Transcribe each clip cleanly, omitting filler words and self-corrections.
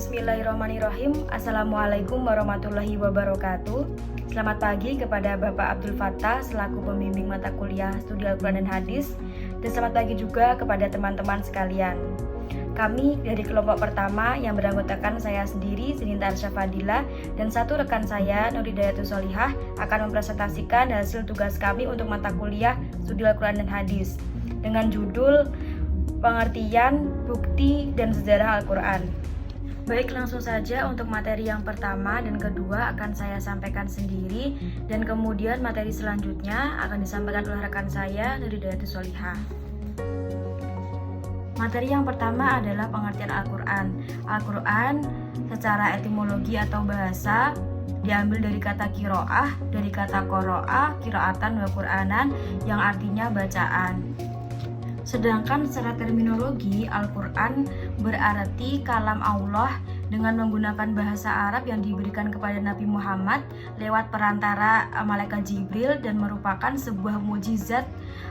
Bismillahirrahmanirrahim. Assalamualaikum warahmatullahi wabarakatuh. Selamat pagi kepada Bapak Abdul Fattah selaku pembimbing mata kuliah Studi Al-Quran dan Hadis. Dan selamat pagi juga kepada teman-teman sekalian. Kami dari kelompok pertama yang beranggotakan saya sendiri, Sininta Arsyafadila, dan satu rekan saya, Nur Hidayatus Sholihah, akan mempresentasikan hasil tugas kami untuk mata kuliah Studi Al-Quran dan Hadis dengan judul Pengertian, Bukti, dan Sejarah Al-Quran. Baik, langsung saja untuk materi yang pertama dan kedua akan saya sampaikan sendiri, dan kemudian materi selanjutnya akan disampaikan oleh rekan saya, Nur Hidayatus Sholihah. Materi yang pertama adalah pengertian Al-Quran. Al-Quran secara etimologi atau bahasa diambil dari kata kiro'ah, dari kata koro'ah, kiro'atan wa Qur'anan, yang artinya bacaan. Sedangkan secara terminologi, Al-Quran berarti kalam Allah dengan menggunakan bahasa Arab yang diberikan kepada Nabi Muhammad lewat perantara malaikat Jibril dan merupakan sebuah mukjizat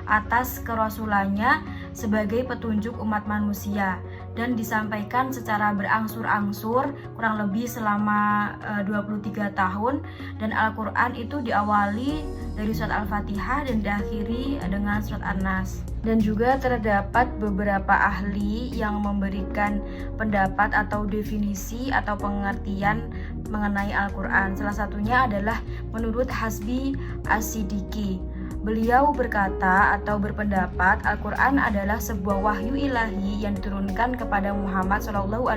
atas kerasulannya sebagai petunjuk umat manusia, dan disampaikan secara berangsur-angsur kurang lebih selama 23 tahun, dan Al-Quran itu diawali dari surat Al-Fatihah dan diakhiri dengan surat An-Nas. Dan juga terdapat beberapa ahli yang memberikan pendapat atau definisi atau pengertian mengenai Al-Quran. Salah satunya adalah menurut Hasbi As-Siddiqi. Beliau berkata atau berpendapat Al-Quran adalah sebuah wahyu ilahi yang diturunkan kepada Muhammad SAW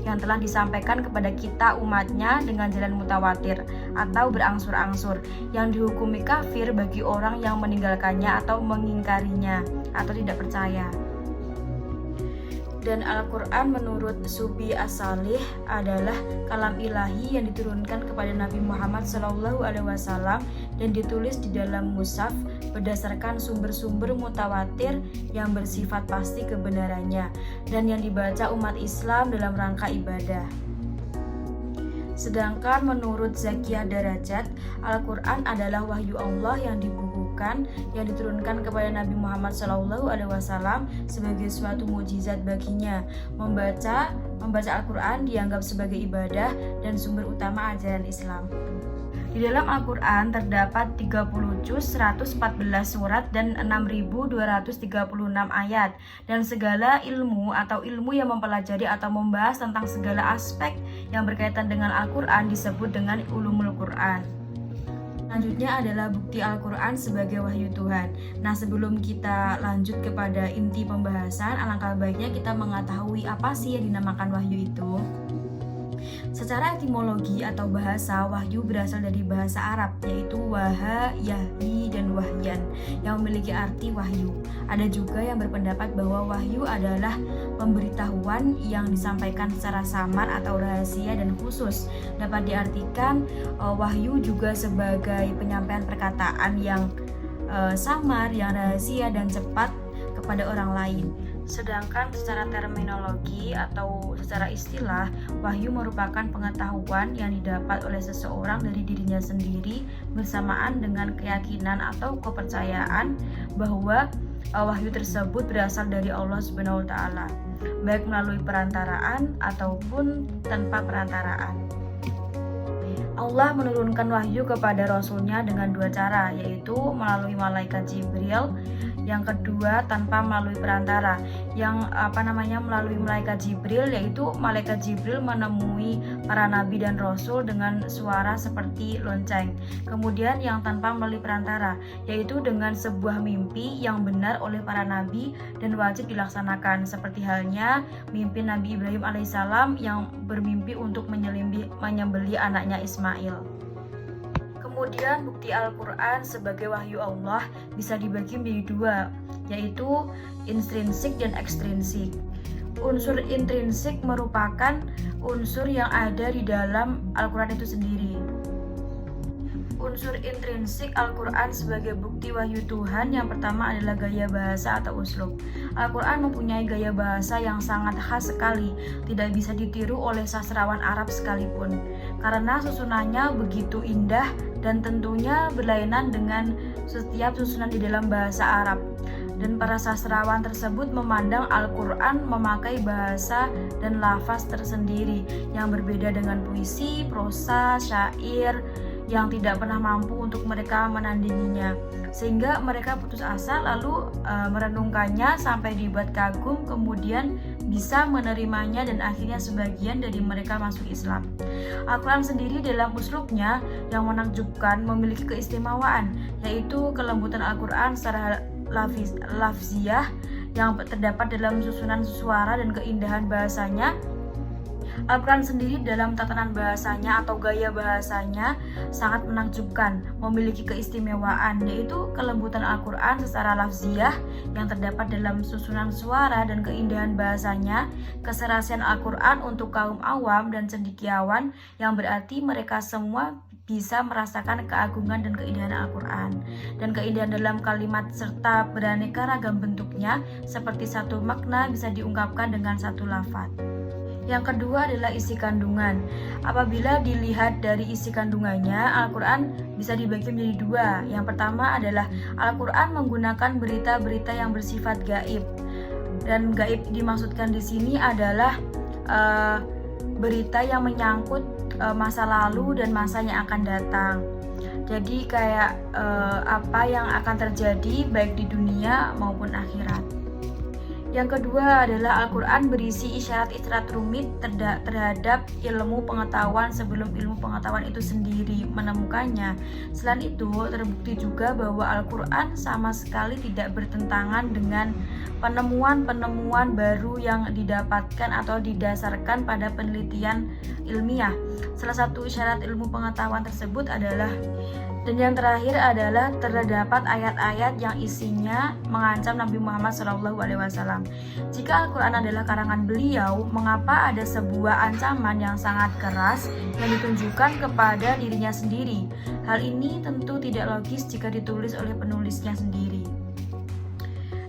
yang telah disampaikan kepada kita umatnya dengan jalan mutawatir atau berangsur-angsur, yang dihukumi kafir bagi orang yang meninggalkannya atau mengingkarinya atau tidak percaya. Dan Al-Quran menurut Subi As-Salih adalah kalam ilahi yang diturunkan kepada Nabi Muhammad SAW dan ditulis di dalam mushaf berdasarkan sumber-sumber mutawatir yang bersifat pasti kebenarannya dan yang dibaca umat Islam dalam rangka ibadah. Sedangkan menurut Zakiyah Darajat, Al-Quran adalah wahyu Allah yang dibukukan, yang diturunkan kepada Nabi Muhammad SAW sebagai suatu mukjizat baginya. Membaca Al-Quran dianggap sebagai ibadah dan sumber utama ajaran Islam. Di dalam Al-Quran terdapat 30 juz, 114 surat, dan 6.236 ayat. Dan segala ilmu atau ilmu yang mempelajari atau membahas tentang segala aspek yang berkaitan dengan Al-Quran disebut dengan ulumul Quran. Selanjutnya adalah bukti Al-Quran sebagai wahyu Tuhan. Nah, sebelum kita lanjut kepada inti pembahasan, alangkah baiknya kita mengetahui apa sih yang dinamakan wahyu itu. Secara etimologi atau bahasa, wahyu berasal dari bahasa Arab, yaitu waha, yahyi, dan wahyan, yang memiliki arti wahyu. Ada juga yang berpendapat bahwa wahyu adalah pemberitahuan yang disampaikan secara samar atau rahasia dan khusus. Dapat diartikan wahyu juga sebagai penyampaian perkataan yang samar, yang rahasia dan cepat kepada orang lain. Sedangkan secara terminologi atau secara istilah, wahyu merupakan pengetahuan yang didapat oleh seseorang dari dirinya sendiri bersamaan dengan keyakinan atau kepercayaan bahwa wahyu tersebut berasal dari Allah Subhanahu wa taala, baik melalui perantaraan ataupun tanpa perantaraan. Allah menurunkan wahyu kepada Rasulnya dengan dua cara, yaitu melalui malaikat Jibril, yang kedua tanpa melalui perantara. Yang melalui malaikat Jibril, yaitu malaikat Jibril menemui para nabi dan rasul dengan suara seperti lonceng. Kemudian yang tanpa melalui perantara, yaitu dengan sebuah mimpi yang benar oleh para nabi dan wajib dilaksanakan, seperti halnya mimpi Nabi Ibrahim alaihissalam yang bermimpi untuk menyembelih anaknya Ismail. Kemudian bukti Al-Quran sebagai wahyu Allah bisa dibagi menjadi dua, yaitu intrinsik dan ekstrinsik. Unsur intrinsik merupakan unsur yang ada di dalam Al-Quran itu sendiri. Unsur intrinsik Al-Quran sebagai bukti wahyu Tuhan yang pertama adalah gaya bahasa atau uslub. Al-Quran mempunyai gaya bahasa yang sangat khas sekali, tidak bisa ditiru oleh sastrawan Arab sekalipun, karena susunannya begitu indah dan tentunya berlainan dengan setiap susunan di dalam bahasa Arab. Dan para sastrawan tersebut memandang Al-Quran memakai bahasa dan lafaz tersendiri yang berbeda dengan puisi, prosa, syair yang tidak pernah mampu untuk mereka menandinginya, sehingga mereka putus asa lalu merenungkannya sampai dibuat kagum, kemudian bisa menerimanya dan akhirnya sebagian dari mereka masuk Islam. Al-Quran sendiri dalam uslubnya yang menakjubkan memiliki keistimewaan, yaitu kelembutan Al-Quran secara lafziyah yang terdapat dalam susunan suara dan keindahan bahasanya. Al-Quran sendiri dalam tatanan bahasanya atau gaya bahasanya sangat menakjubkan, memiliki keistimewaan, yaitu kelembutan Al-Quran secara lafziyah yang terdapat dalam susunan suara dan keindahan bahasanya, keserasian Al-Quran untuk kaum awam dan cendekiawan, yang berarti mereka semua bisa merasakan keagungan dan keindahan Al-Quran, dan keindahan dalam kalimat serta beraneka ragam bentuknya, seperti satu makna bisa diungkapkan dengan satu lafaz. Yang kedua adalah isi kandungan. Apabila dilihat dari isi kandungannya, Al-Quran bisa dibagi menjadi dua. Yang pertama adalah Al-Quran menggunakan berita-berita yang bersifat gaib. Dan gaib dimaksudkan di sini adalah berita yang menyangkut masa lalu dan masa yang akan datang. Jadi kayak apa yang akan terjadi baik di dunia maupun akhirat. Yang kedua adalah Al-Quran berisi isyarat-isyarat rumit terhadap ilmu pengetahuan sebelum ilmu pengetahuan itu sendiri menemukannya. Selain itu, terbukti juga bahwa Al-Quran sama sekali tidak bertentangan dengan penemuan-penemuan baru yang didapatkan atau didasarkan pada penelitian ilmiah. Salah satu isyarat ilmu pengetahuan tersebut adalah, dan yang terakhir adalah terdapat ayat-ayat yang isinya mengancam Nabi Muhammad SAW. Jika Al-Quran adalah karangan beliau, mengapa ada sebuah ancaman yang sangat keras yang ditunjukkan kepada dirinya sendiri? Hal ini tentu tidak logis jika ditulis oleh penulisnya sendiri.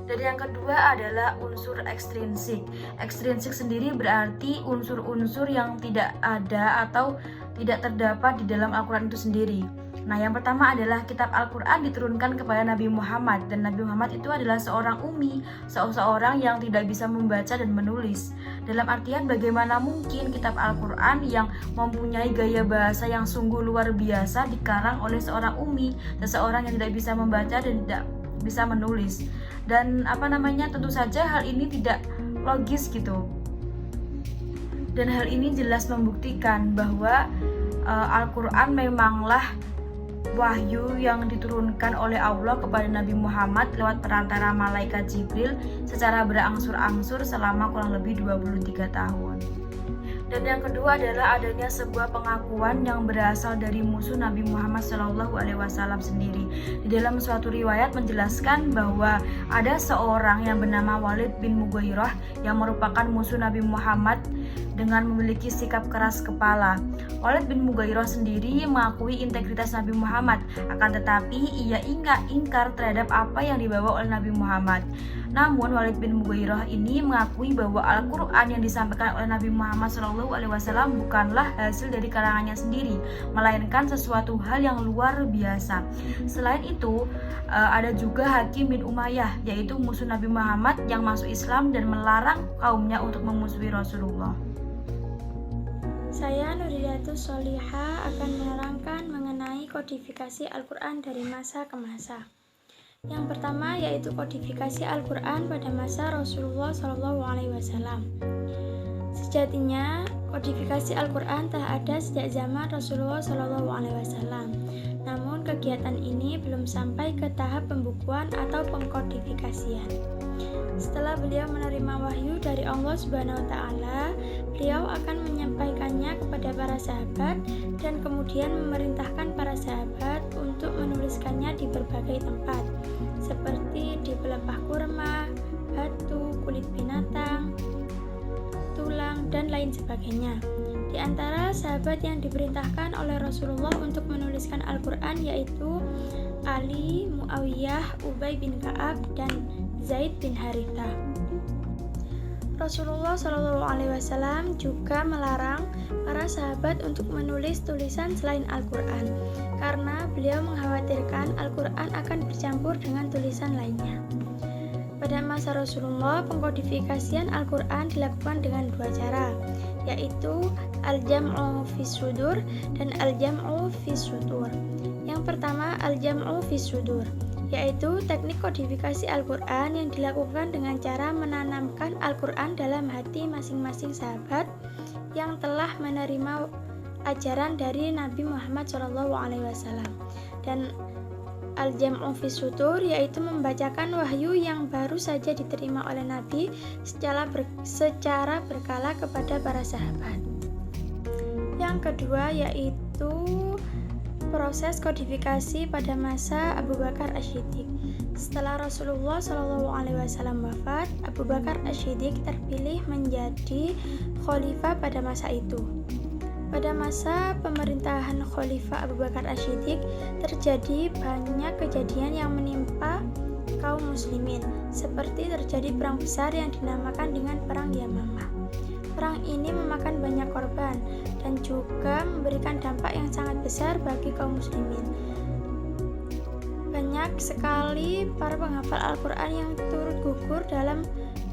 Dan yang kedua adalah unsur ekstrinsik. Ekstrinsik sendiri berarti unsur-unsur yang tidak ada atau tidak terdapat di dalam Al-Quran itu sendiri. Nah, yang pertama adalah kitab Al-Quran diturunkan kepada Nabi Muhammad, dan Nabi Muhammad itu adalah seorang ummi, seorang yang tidak bisa membaca dan menulis. Dalam artian bagaimana mungkin kitab Al-Quran yang mempunyai gaya bahasa yang sungguh luar biasa dikarang oleh seorang ummi, seseorang yang tidak bisa membaca dan tidak bisa menulis. Dan tentu saja hal ini tidak logis gitu. Dan hal ini jelas membuktikan bahwa Al-Quran memanglah wahyu yang diturunkan oleh Allah kepada Nabi Muhammad lewat perantara malaikat Jibril secara berangsur-angsur selama kurang lebih 23 tahun. Dan yang kedua adalah adanya sebuah pengakuan yang berasal dari musuh Nabi Muhammad SAW sendiri. Di dalam suatu riwayat menjelaskan bahwa ada seorang yang bernama Walid bin Mughirah yang merupakan musuh Nabi Muhammad dengan memiliki sikap keras kepala. Walid bin Mughirah sendiri mengakui integritas Nabi Muhammad, akan tetapi ia ingkar terhadap apa yang dibawa oleh Nabi Muhammad. Namun Walid bin Mughirah ini mengakui bahwa Al-Quran yang disampaikan oleh Nabi Muhammad SAW bukanlah hasil dari karangannya sendiri, melainkan sesuatu hal yang luar biasa. Selain itu, ada juga Hakim bin Umayyah, yaitu musuh Nabi Muhammad yang masuk Islam dan melarang kaumnya untuk memusuhi Rasulullah. Saya Nuridatus Solihah akan menerangkan mengenai kodifikasi Al-Quran dari masa ke masa. Yang pertama yaitu kodifikasi Al-Quran pada masa Rasulullah SAW. Sejatinya, kodifikasi Al-Quran telah ada sejak zaman Rasulullah SAW. Namun kegiatan ini belum sampai ke tahap pembukuan atau pengkodifikasian. Setelah beliau menerima wahyu dari Allah Subhanahu wa Ta'ala, beliau akan menyampaikannya kepada para sahabat dan kemudian memerintahkan para sahabat untuk menuliskannya di berbagai tempat, seperti di pelepah kurma, batu, kulit binatang, tulang, dan lain sebagainya. Di antara sahabat yang diperintahkan oleh Rasulullah untuk menuliskan Al-Quran yaitu Ali, Muawiyah, Ubay bin Ka'ab, dan Zaid bin Harithah. Rasulullah SAW juga melarang para sahabat untuk menulis tulisan selain Al-Quran karena beliau mengkhawatirkan Al-Quran akan bercampur dengan tulisan lainnya. Pada masa Rasulullah, pengkodifikasian Al-Quran dilakukan dengan dua cara, yaitu al-jam'u fis sudur dan al-jam'u fis sutur. Yang pertama, al-jam'u fis sudur, yaitu teknik kodifikasi Al-Quran yang dilakukan dengan cara menanamkan Al-Quran dalam hati masing-masing sahabat yang telah menerima ajaran dari Nabi Muhammad SAW. Dan al-jam'u fis sutur yaitu membacakan wahyu yang baru saja diterima oleh Nabi secara berkala kepada para sahabat. Yang kedua yaitu proses kodifikasi pada masa Abu Bakar Asy-Syiddiq. Setelah Rasulullah SAW wafat, Abu Bakar Asy-Syiddiq terpilih menjadi khalifah pada masa itu. Pada masa pemerintahan Khalifah Abu Bakar Asy-Syiddiq terjadi banyak kejadian yang menimpa kaum muslimin, seperti terjadi perang besar yang dinamakan dengan Perang Yamamah. Perang ini memakan banyak korban dan juga memberikan dampak yang sangat besar bagi kaum muslimin. Banyak sekali para penghafal Al-Quran yang turut gugur dalam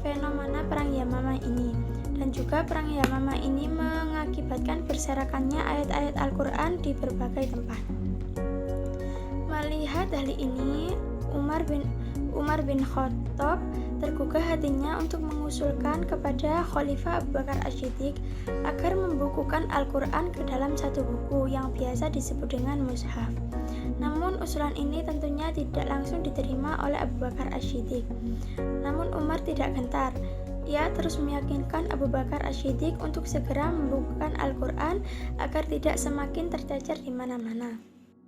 fenomena Perang Yamamah ini. Dan juga Perang Yamamah ini mengakibatkan berserakannya ayat-ayat Al-Quran di berbagai tempat. Melihat hal ini, Umar bin Khattab tergugah hatinya untuk mengusulkan kepada Khalifah Abu Bakar Asy-Syiddiq agar membukukan Al-Quran ke dalam satu buku yang biasa disebut dengan mushaf. Namun usulan ini tentunya tidak langsung diterima oleh Abu Bakar Asy-Syiddiq. Namun Umar tidak gentar. Ia terus meyakinkan Abu Bakar Asy-Syiddiq untuk segera membukukan Al-Quran agar tidak semakin tercecer di mana-mana.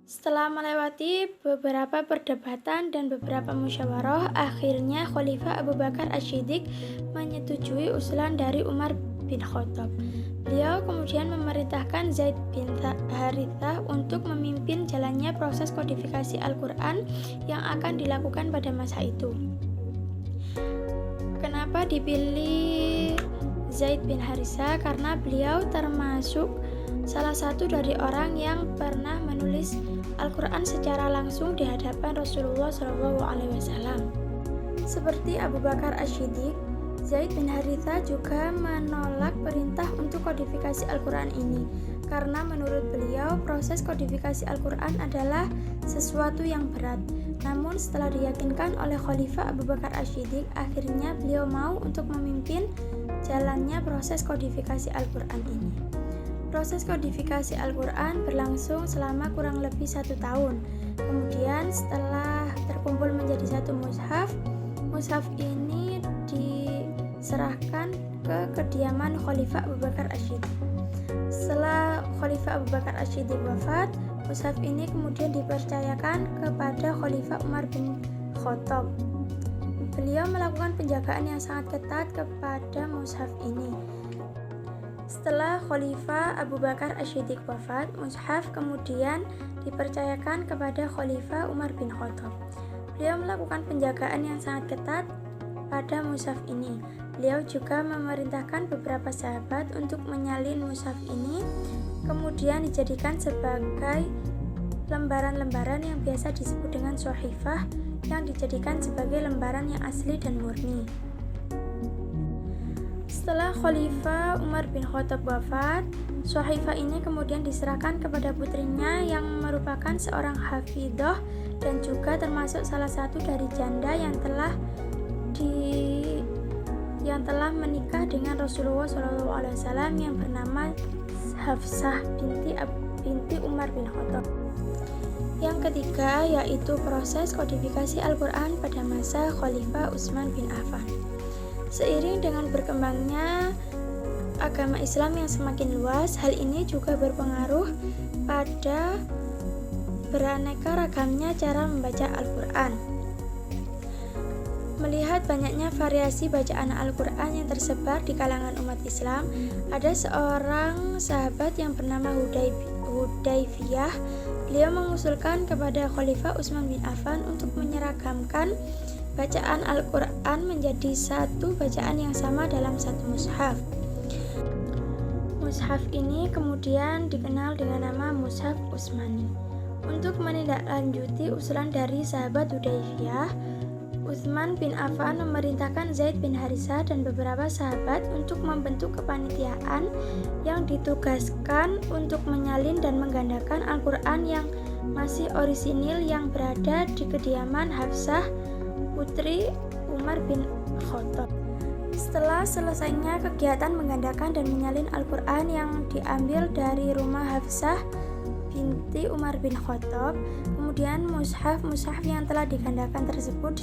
Setelah melewati beberapa perdebatan dan beberapa musyawarah, akhirnya Khalifah Abu Bakar Asy-Syiddiq menyetujui usulan dari Umar bin Khattab. Beliau kemudian memerintahkan Zaid bin Harithah untuk memimpin jalannya proses kodifikasi Al-Quran yang akan dilakukan pada masa itu. Kenapa dipilih Zaid bin Harithah? Karena beliau termasuk salah satu dari orang yang pernah menulis Al-Quran secara langsung di hadapan Rasulullah SAW. Seperti Abu Bakar Asy-Syiddiq, Zaid bin Harithah juga menolak perintah untuk kodifikasi Al-Quran ini karena menurut beliau proses kodifikasi Al-Quran adalah sesuatu yang berat. Namun setelah diyakinkan oleh Khalifah Abu Bakar Asy-Syiddiq, akhirnya beliau mau untuk memimpin jalannya proses kodifikasi Al-Quran ini. Proses kodifikasi Al-Quran berlangsung selama kurang lebih 1 tahun. Kemudian setelah terkumpul menjadi satu mushaf, mushaf ini diserahkan ke kediaman Khalifah Abu Bakar Asy-Syiddiq. Setelah Khalifah Abu Bakar Asy-Syiddiq wafat, mushaf ini kemudian dipercayakan kepada Khalifah Umar bin Khattab. Beliau melakukan penjagaan yang sangat ketat kepada mushaf ini. Setelah Khalifah Abu Bakar Asy-Syiddiq wafat, mushaf kemudian dipercayakan kepada Khalifah Umar bin Khattab. Beliau melakukan penjagaan yang sangat ketat pada mushaf ini. Beliau juga memerintahkan beberapa sahabat untuk menyalin mushaf ini, kemudian dijadikan sebagai lembaran-lembaran yang biasa disebut dengan shahifah, yang dijadikan sebagai lembaran yang asli dan murni. Setelah Khalifah Umar bin Khattab wafat, shahifah ini kemudian diserahkan kepada putrinya yang merupakan seorang hafidhah dan juga termasuk salah satu dari janda yang telah menikah dengan Rasulullah SAW yang bernama Hafsah binti Umar bin Khattab. Yang ketiga yaitu proses kodifikasi Al-Quran pada masa Khalifah Utsman bin Affan. Seiring dengan berkembangnya agama Islam yang semakin luas, hal ini juga berpengaruh pada beraneka ragamnya cara membaca Al-Quran. Melihat banyaknya variasi bacaan Al-Quran yang tersebar di kalangan umat Islam, ada seorang sahabat yang bernama Hudzaifah. Beliau mengusulkan kepada Khalifah Utsman bin Affan untuk menyeragamkan bacaan Al-Quran menjadi satu bacaan yang sama dalam satu mushaf. Mushaf ini kemudian dikenal dengan nama Mushaf Utsmani. Untuk menindaklanjuti usulan dari sahabat Hudzaifah, Utsman bin Affan memerintahkan Zaid bin Harisah dan beberapa sahabat untuk membentuk kepanitiaan yang ditugaskan untuk menyalin dan menggandakan Al-Quran yang masih orisinil yang berada di kediaman Hafsah, putri Umar bin Khattab. Setelah selesainya kegiatan menggandakan dan menyalin Al-Quran yang diambil dari rumah Hafsah binti Umar bin Khattab, kemudian mushaf yang telah digandakan tersebut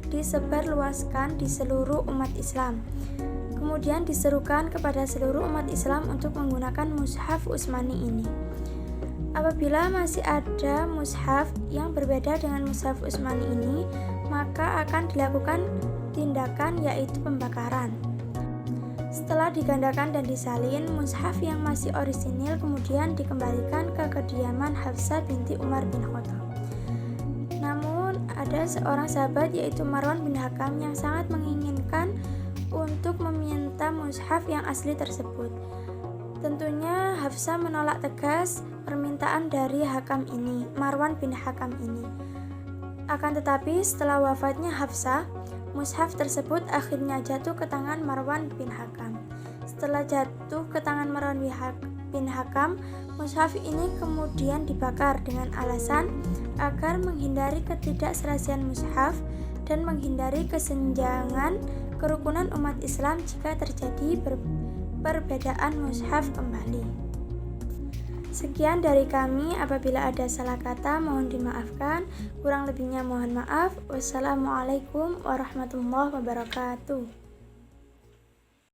disebarluaskan di seluruh umat Islam. Kemudian diserukan kepada seluruh umat Islam untuk menggunakan mushaf Utsmani ini. Apabila masih ada mushaf yang berbeda dengan mushaf Utsmani ini, maka akan dilakukan tindakan yaitu pembakaran. Setelah digandakan dan disalin, mushaf yang masih orisinil kemudian dikembalikan ke kediaman Hafsah binti Umar bin Khattab. Namun, ada seorang sahabat yaitu Marwan bin Hakam yang sangat menginginkan untuk meminta mushaf yang asli tersebut. Tentunya Hafsah menolak tegas permintaan dari Marwan bin Hakam ini. Akan tetapi setelah wafatnya Hafsah, mushaf tersebut akhirnya jatuh ke tangan Marwan bin Hakam. Setelah jatuh ke tangan Marwan bin Hakam, mushaf ini kemudian dibakar dengan alasan agar menghindari ketidakserasian mushaf dan menghindari kesenjangan kerukunan umat Islam jika terjadi perbedaan mushaf kembali. Sekian dari kami, apabila ada salah kata mohon dimaafkan, kurang lebihnya mohon maaf. Wassalamualaikum warahmatullahi wabarakatuh.